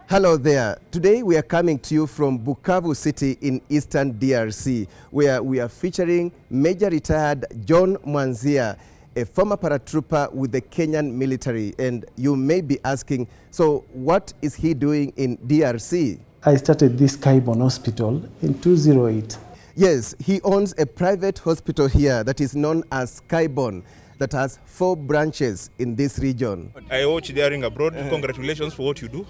Hello there. Today we are coming to you from Bukavu City in eastern DRC, where we are featuring Major Retired John Mwanzia, a former paratrooper with the Kenyan military. And you may be asking, so what is he doing in DRC? I started this Kaibon hospital in 2008. Yes, he owns a private hospital here that is known as Kaibon, that has 4 branches in this region. I watch Daring Abroad. Congratulations for what you do.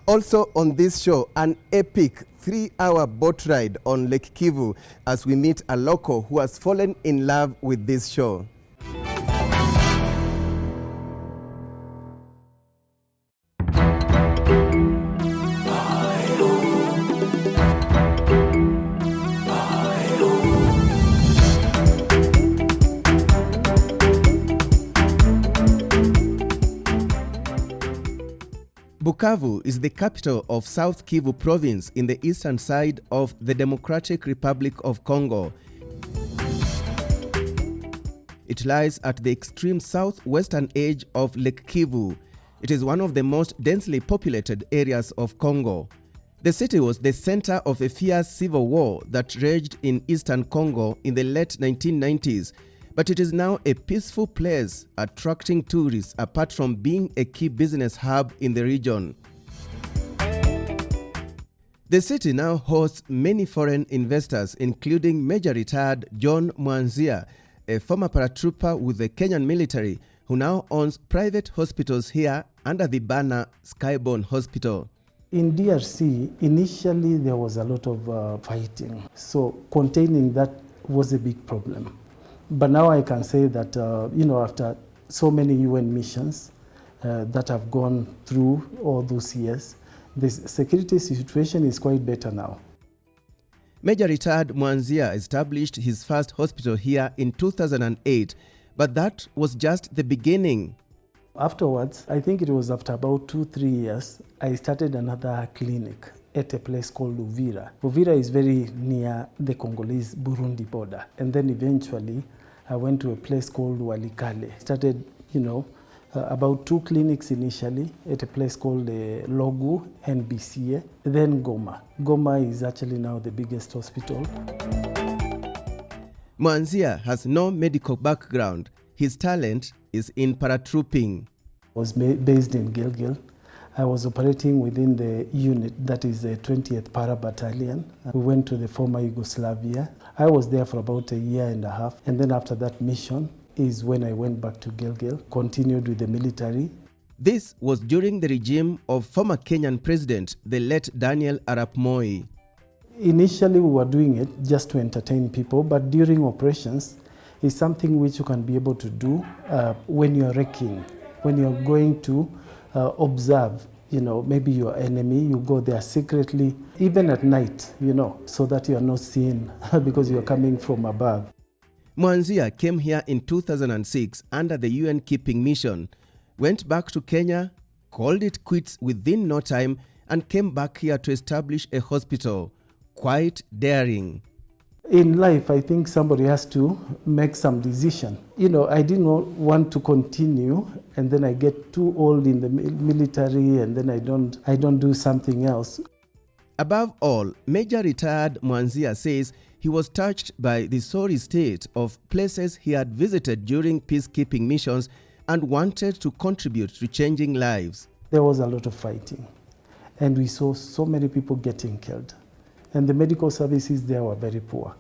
Also on this show, an epic 3-hour boat ride on Lake Kivu as we meet a local who has fallen in love with this show. Bukavu is the capital of South Kivu province in the eastern side of the Democratic Republic of Congo. It lies at the extreme southwestern edge of Lake Kivu. It is one of the most densely populated areas of Congo. The city was the center of a fierce civil war that raged in eastern Congo in the late 1990s. But it is now a peaceful place, attracting tourists apart from being a key business hub in the region. The city now hosts many foreign investors, including Major Retired John Mwanzia, a former paratrooper with the Kenyan military, who now owns private hospitals here under the banner Skyborne Hospital. In DRC, initially there was a lot of fighting, so containing that was a big problem. But now I can say that, after so many UN missions that have gone through all those years, the security situation is quite better now. Major Retired Mwanzia established his first hospital here in 2008, but that was just the beginning. Afterwards, I think it was after about 2-3 years, I started another clinic at a place called Uvira. Uvira is very near the Congolese-Burundi border. And then eventually, I went to a place called Walikale. Started, about 2 clinics initially at a place called Logu and BCA, then Goma. Goma is actually now the biggest hospital. Mwanzia has no medical background. His talent is in paratrooping. I was based in Gilgil. I was operating within the unit that is the 20th Para Battalion. We went to the former Yugoslavia. I was there for about 1.5 years, and then after that mission is when I went back to Gilgil, continued with the military. This was during the regime of former Kenyan president, the late Daniel Arap Moi. Initially we were doing it just to entertain people, but during operations is something which you can be able to do when you're wrecking, when you're going to observe, maybe your enemy, you go there secretly, even at night, so that you're not seen because you're coming from above. Mwanzia came here in 2006 under the UN keeping mission, went back to Kenya, called it quits within no time, and came back here to establish a hospital. Quite daring. In life, I think somebody has to make some decision. I didn't want to continue, and then I get too old in the military, and then I don't do something else. Above all, Major Retired Mwanzia says he was touched by the sorry state of places he had visited during peacekeeping missions and wanted to contribute to changing lives. There was a lot of fighting, and we saw so many people getting killed. And the medical services there were very poor.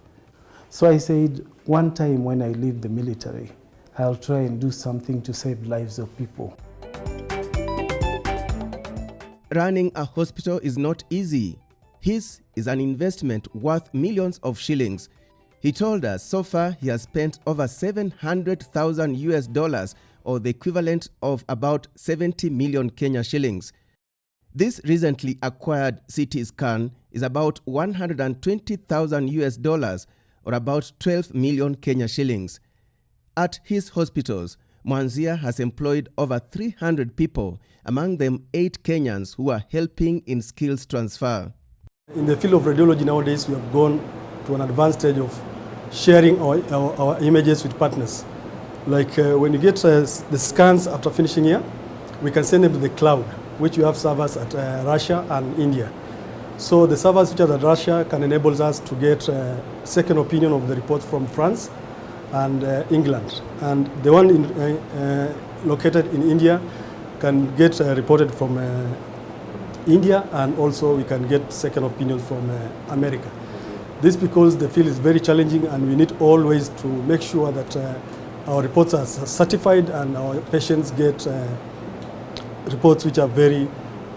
So I said, one time when I leave the military, I'll try and do something to save lives of people. Running a hospital is not easy. His is an investment worth millions of shillings. He told us so far he has spent over $700,000 or the equivalent of about 70 million Kenya shillings. This recently acquired CT scan is about $120,000 or about 12 million Kenya shillings. At his hospitals, Mwanzia has employed over 300 people, among them 8 Kenyans who are helping in skills transfer. In the field of radiology nowadays, we have gone to an advanced stage of sharing our images with partners. Like when you get the scans after finishing here, we can send them to the cloud. which we have servers at Russia and India. So the servers which are at Russia can enable us to get second opinion of the reports from France and England. And the one located in India can get reported from India, and also we can get second opinions from America. This because the field is very challenging, and we need always to make sure that our reports are certified and our patients get reports which are very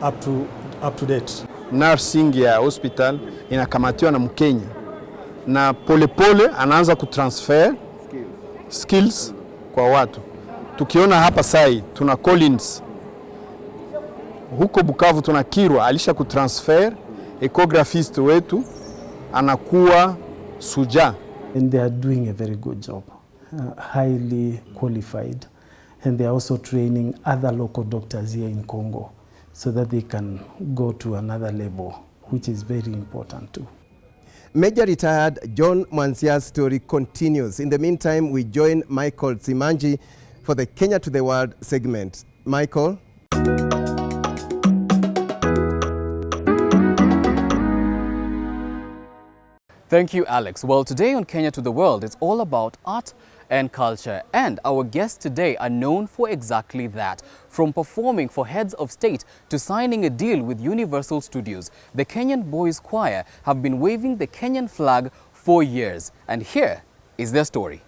up to date. Nursing ya hospital inakamatiwa na Mkenya na polepole anaanza kutransfer skills kwa watu. Tukiona hapa sai tuna Collins huko Bukavu, tuna Kirwa alisha kutransfer echographist wetu anakuwa suja. And they are doing a very good job, highly qualified, and they are also training other local doctors here in Congo so that they can go to another level, which is very important too. Major retired John Mwanzia's story continues. In the meantime, we join Michael Tsimanji for the Kenya to the World segment. Michael. Thank you, Alex. Well, today on Kenya to the World, it's all about art and culture. And our guests today are known for exactly that. From performing for heads of state to signing a deal with Universal Studios, the Kenyan Boys Choir have been waving the Kenyan flag for years. And here is their story.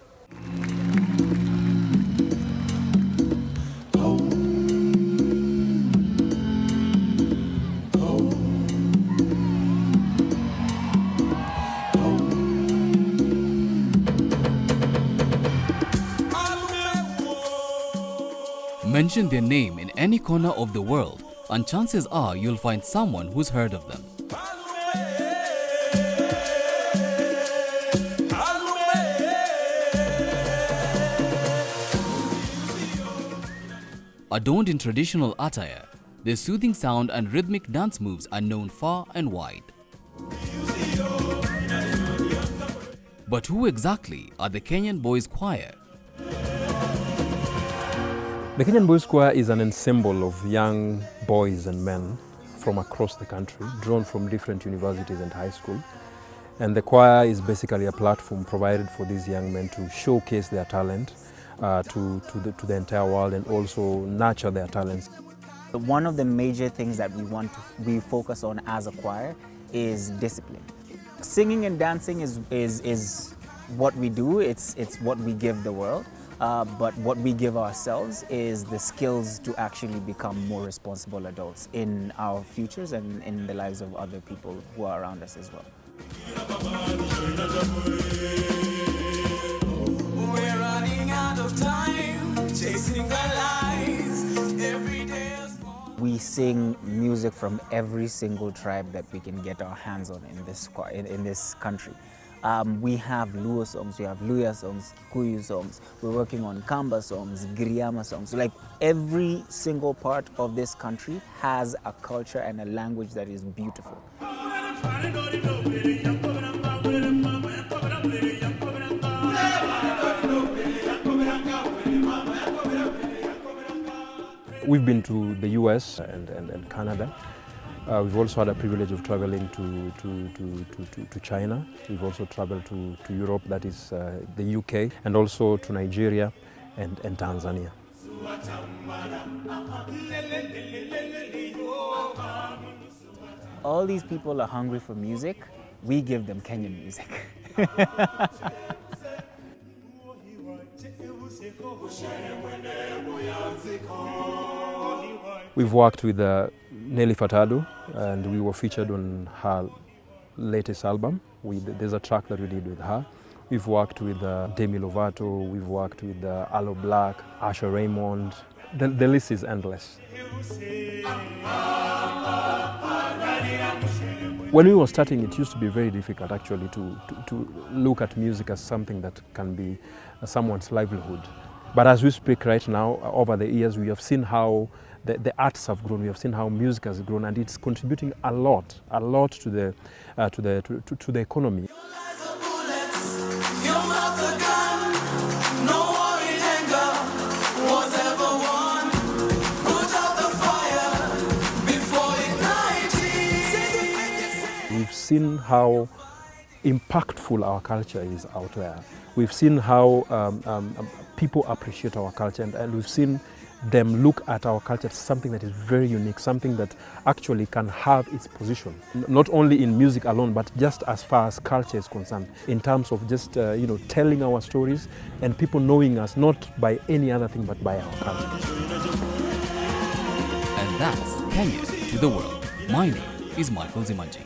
Mention their name in any corner of the world, and chances are you'll find someone who's heard of them. Adorned in traditional attire, their soothing sound and rhythmic dance moves are known far and wide. But who exactly are the Kenyan Boys Choir? The Kenyan Boys Choir is an ensemble of young boys and men from across the country, drawn from different universities and high school. And the choir is basically a platform provided for these young men to showcase their talent to the entire world, and also nurture their talents. One of the major things that we focus on as a choir is discipline. Singing and dancing is what we do, it's what we give the world. But what we give ourselves is the skills to actually become more responsible adults in our futures and in the lives of other people who are around us as well. We're running out of time, chasing the lies, every day is more. We sing music from every single tribe that we can get our hands on in this country. We have Luo songs, we have Luya songs, Kikuyu songs, we're working on Kamba songs, Giriama songs. So like every single part of this country has a culture and a language that is beautiful. We've been to the US and Canada. We've also had a privilege of traveling to China. We've also traveled to Europe, that is the UK, and also to Nigeria and Tanzania. All these people are hungry for music. We give them Kenyan music. We've worked with Nelly Furtado, and we were featured on her latest album. There's a track that we did with her. We've worked with Demi Lovato, we've worked with Aloe Black, Asha Raymond. The list is endless. When we were starting, it used to be very difficult actually to look at music as something that can be someone's livelihood. But as we speak right now, over the years, we have seen how the arts have grown. We have seen how music has grown, and it's contributing a lot to the economy. seen how impactful our culture is out there. We've seen how people appreciate our culture, and we've seen them look at our culture as something that is very unique, something that actually can have its position, not only in music alone, but just as far as culture is concerned, in terms of just telling our stories and people knowing us not by any other thing but by our culture. And that's Kenya to the world. My name is Michael Zimanji.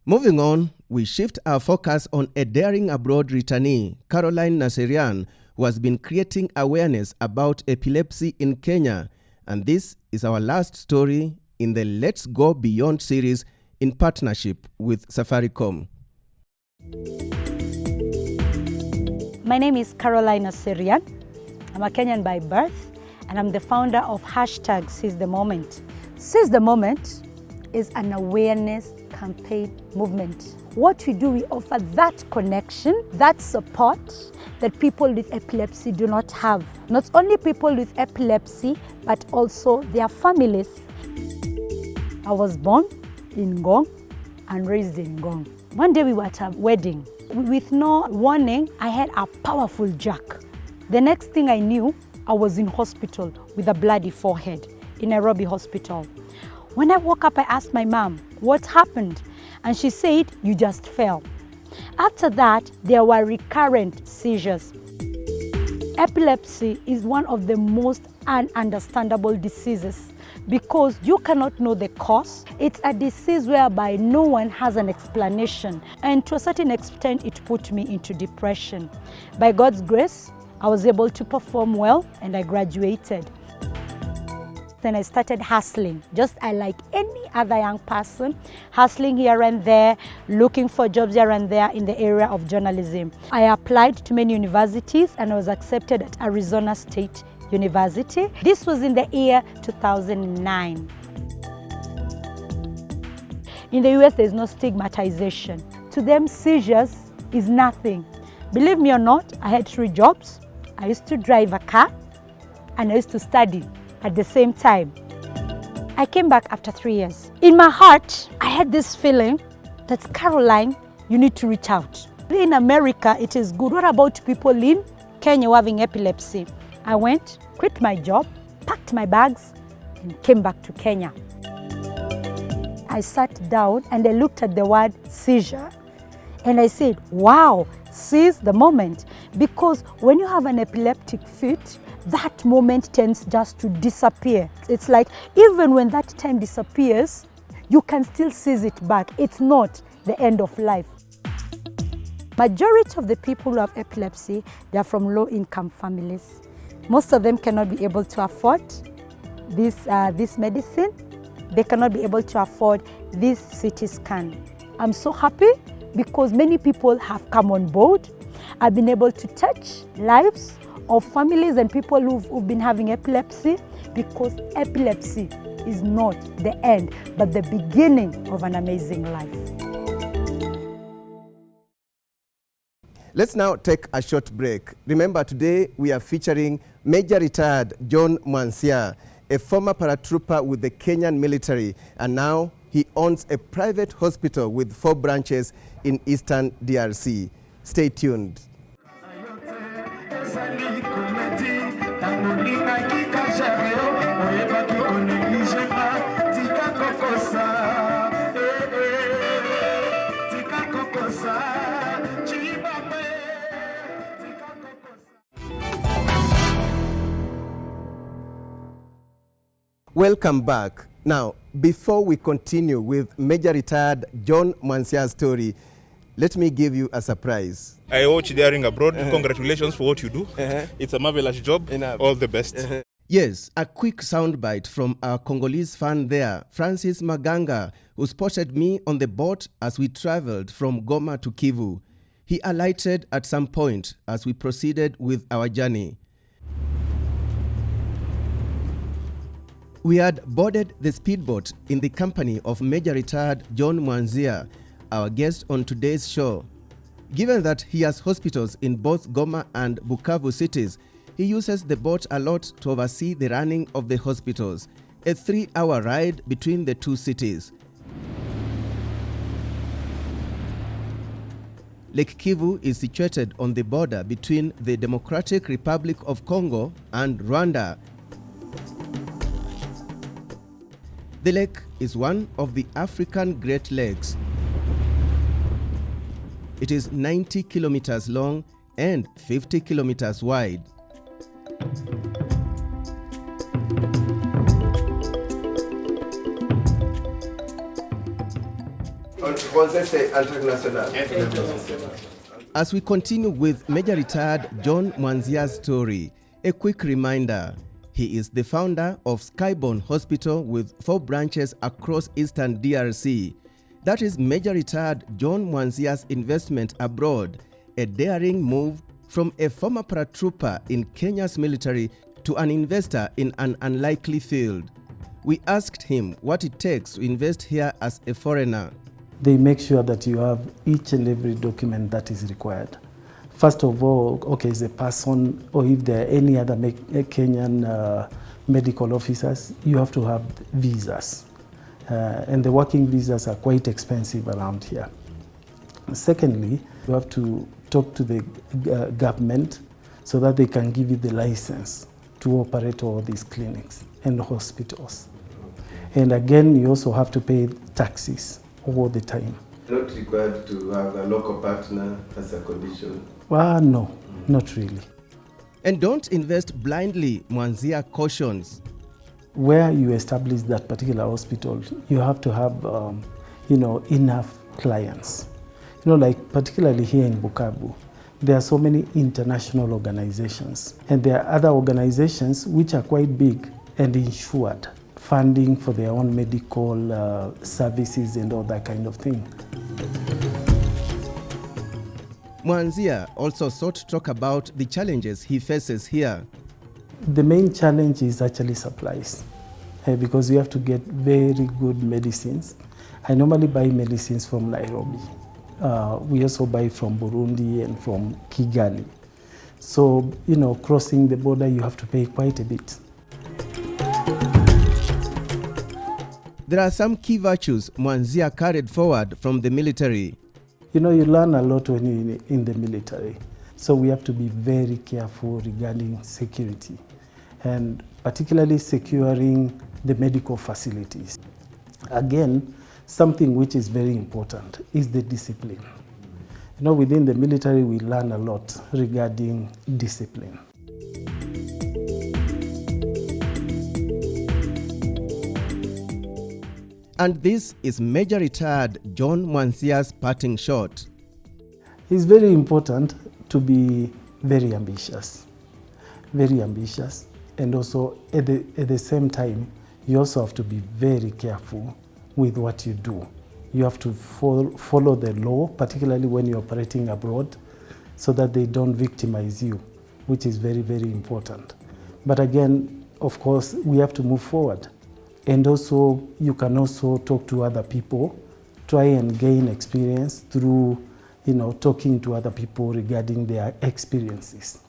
Moving on, we shift our focus on a daring abroad returnee, Caroline Naserian, who has been creating awareness about epilepsy in Kenya. And this is our last story in the Let's Go Beyond series in partnership with Safaricom. My name is Caroline Naserian. I'm a Kenyan by birth, and I'm the founder of #SeizeTheMoment. Seize the Moment is an awareness campaign movement. What we do, we offer that connection, that support that people with epilepsy do not have. Not only people with epilepsy, but also their families. I was born in Ngong and raised in Ngong. One day we were at a wedding. With no warning, I had a powerful jerk. The next thing I knew, I was in hospital with a bloody forehead in Nairobi hospital. When I woke up, I asked my mom, what happened? And she said, you just fell. After that, there were recurrent seizures. Epilepsy is one of the most ununderstandable diseases because you cannot know the cause. It's a disease whereby no one has an explanation. And to a certain extent, it put me into depression. By God's grace, I was able to perform well and I graduated. Then I started hustling, just like any other young person, hustling here and there, looking for jobs here and there in the area of journalism. I applied to many universities and I was accepted at Arizona State University. This was in the year 2009. In the US, there's no stigmatization. To them, seizures is nothing. Believe me or not, I had 3 jobs. I used to drive a car and I used to study at the same time. I came back after 3 years. In my heart, I had this feeling that, Caroline, you need to reach out. In America, it is good. What about people in Kenya who are having epilepsy? I went, quit my job, packed my bags, and came back to Kenya. I sat down and I looked at the word seizure and I said, wow, seize the moment. Because when you have an epileptic fit, that moment tends just to disappear. It's like even when that time disappears, you can still seize it back. It's not the end of life. Majority of the people who have epilepsy, they are from low-income families. Most of them cannot be able to afford this medicine. They cannot be able to afford this CT scan. I'm so happy because many people have come on board. I've been able to touch lives of families and people who've been having epilepsy, because epilepsy is not the end, but the beginning of an amazing life. Let's now take a short break. Remember, today we are featuring Major Retired John Mwanzia, a former paratrooper with the Kenyan military, and now he owns a private hospital with 4 branches in eastern DRC. Stay tuned. Welcome back. Now, before we continue with Major Retired John Mwanzia's story, let me give you a surprise. I watch Daring Abroad. Congratulations for what you do. It's a marvelous job. All the best. Yes, a quick soundbite from our Congolese fan there, Francis Maganga, who spotted me on the boat as we traveled from Goma to Kivu. He alighted at some point as we proceeded with our journey. We had boarded the speedboat in the company of Major Retired John Mwanzia, our guest on today's show. Given that he has hospitals in both Goma and Bukavu cities, he uses the boat a lot to oversee the running of the hospitals, a 3-hour ride between the two cities. Lake Kivu is situated on the border between the Democratic Republic of Congo and Rwanda. The lake is one of the African Great Lakes. It is 90 kilometers long and 50 kilometers wide. As we continue with Major Retired John Mwanzia's story, a quick reminder, he is the founder of Skyborne Hospital with 4 branches across eastern DRC. That is Major Retired John Mwanzia's investment abroad, a daring move from a former paratrooper in Kenya's military to an investor in an unlikely field. We asked him what it takes to invest here as a foreigner. They make sure that you have each and every document that is required. First of all, okay, is a person, or if there are any other Kenyan medical officers, you have to have visas. And the working visas are quite expensive around here. Secondly, you have to talk to the government so that they can give you the license to operate all these clinics and hospitals. And again, you also have to pay taxes all the time. Not required to have a local partner as a condition? Well, no, not really. And don't invest blindly, Mwanzia cautions. Where you establish that particular hospital, you have to have, enough clients. Like particularly here in Bukavu, there are so many international organizations, and there are other organizations which are quite big and insured, funding for their own medical services and all that kind of thing. Mwanzia also sought to talk about the challenges he faces here. The main challenge is actually supplies, because you have to get very good medicines. I normally buy medicines from Nairobi. We also buy from Burundi and from Kigali. So, crossing the border, you have to pay quite a bit. There are some key virtues Mwanzia carried forward from the military. You learn a lot when you're in the military. So we have to be very careful regarding security, and particularly securing the medical facilities. Again, something which is very important is the discipline. Within the military, we learn a lot regarding discipline. And this is Major Retired John Mwanzia's parting shot. It's very important to be very ambitious, and also at the same time, you also have to be very careful with what you do. You have to follow the law, particularly when you're operating abroad, so that they don't victimize you, which is very, very important. But again, of course, we have to move forward. And also, you can also talk to other people, try and gain experience through, talking to other people regarding their experiences.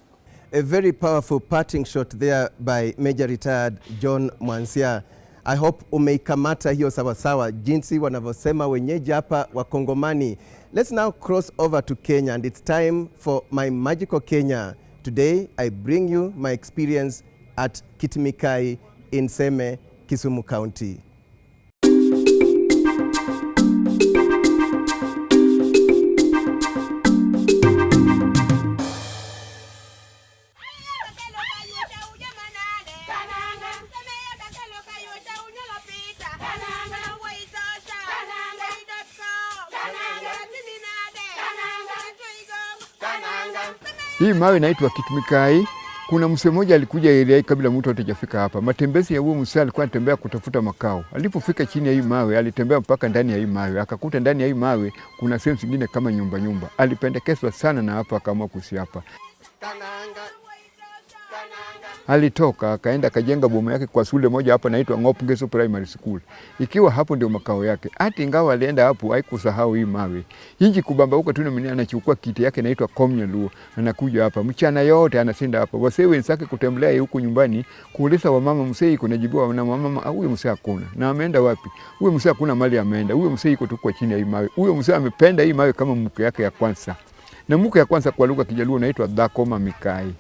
A very powerful parting shot there by Major Retired John Mwanzia. I hope umeikamata hiyo sawasawa jinsi wanavyosema wenyeji hapa wa Kongomani. Let's now cross over to Kenya, and it's time for my magical Kenya. Today, I bring you my experience at Kitimikai in Seme, Kisumu County. Hii mawe inaitwa Kitimikai. Kuna msee mmoja alikuja area kabla mtu atajafika hapa. Matembezi ya huyo msee alikuwa anatembea kutafuta makao. Alipofika chini ya hii mawe, alitembea mpaka ndani ya hii mawe. Akakuta ndani ya hii mawe kuna sehemu zingine kama nyumba. Alipendekezwa sana na hapa akaamua kuishi hapa. alitoka akaenda akajenga boma yake kwa shule moja hapa naitwa Ngopngeso Primary School. Ikiwa hapo ndio makao yake. Hata ingawa alienda hapo haikusahau hii mawe. Hinji kubamba huko tuna mwenye anachukua kiti yake naitwa Komnyaluo, anakuja hapa mchana yote anashinda hapa. Wasee wenzake kutembelea huko nyumbani kuuliza wamama msee iko najibiwa na mama huyo msee hakuna. Na ameenda wapi? Huyo msee hakuna mali ameenda. Huyo msee iko tu kwa chini ya hii mawe. Huyo msee amependa hii mawe kama mke yake ya kwanza. Na mke ya kwanza kwa lugha Kijaluo naitwa Dhakoma Mikai.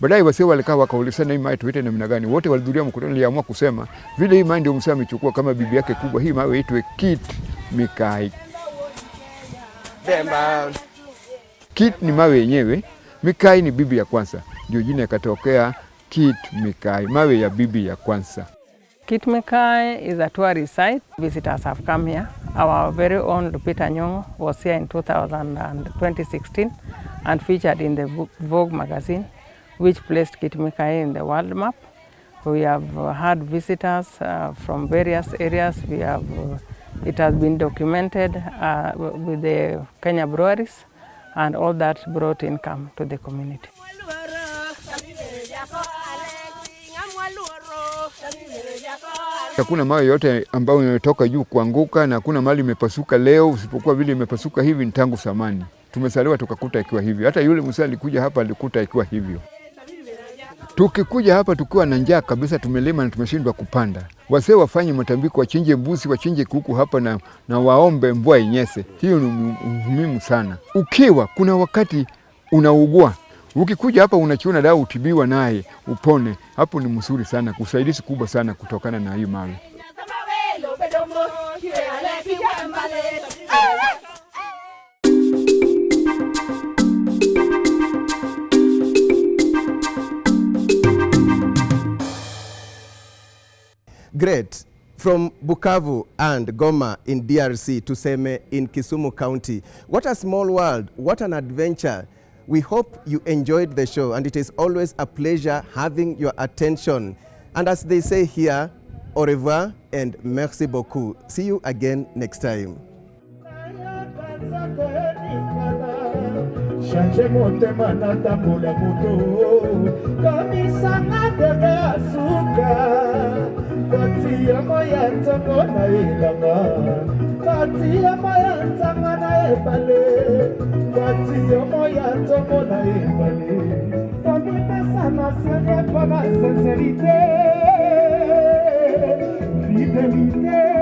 Baadaye wasee walikaa wakaulizana hii mawe tuite namna gani. Wote walihudhuria mkutano, waliamua kusema vile hii mawe ndio msee amechukua kama bibi yake kubwa, hii mawe itwe Kit Mikai. Kit ni mawe yenyewe, Mikai ni bibi ya kwanza. Ndio jina ikatokea Kit Mikai, mawe ya bibi ya kwanza. Kit Mikai is a tourist site. Visitors have come here. Our very own Lupita Nyong'o was here in 2016 and featured in the Vogue magazine, which placed Kit Mikai in the world map. We have had visitors from various areas. It has been documented with the Kenya breweries, and all that brought income to the community. Hakuna mawe yote ambayo imetoka juu kuanguka na hakuna mali imepasuka leo, usipokuwa vile imepasuka hivi ni tangu zamani. Tumesaliwa tukakuta ikiwa hivyo. Hata yule msee alikuja hapa alikuta ikiwa hivyo. Tukikuja hapa tukiwa na njaa kabisa, tumelima na tumeshindwa kupanda. Wasee wafanye matambiko, wachinje mbuzi, wachinje kuku hapa na waombe mvua inyeshe. Hiyo ni muhimu sana. Ukiwa kuna wakati unaugua, ukikuja hapa unachiona dawa utibiwa naye upone. Hapo ni mzuri sana, kusaidizi kubwa sana kutokana na hiyo mawe. Great. From Bukavu and Goma in DRC to Seme in Kisumu County. What a small world. What an adventure. We hope you enjoyed the show, and it is always a pleasure having your attention. And as they say here, au revoir and merci beaucoup. See you again next time. Change motema na tambula moto kamisa ngabebe asuka katia moya ntango na ilanga katia moya ntanga na ebale katia moya ntango na ebale kamipesa na sene kwa sincérité fidélité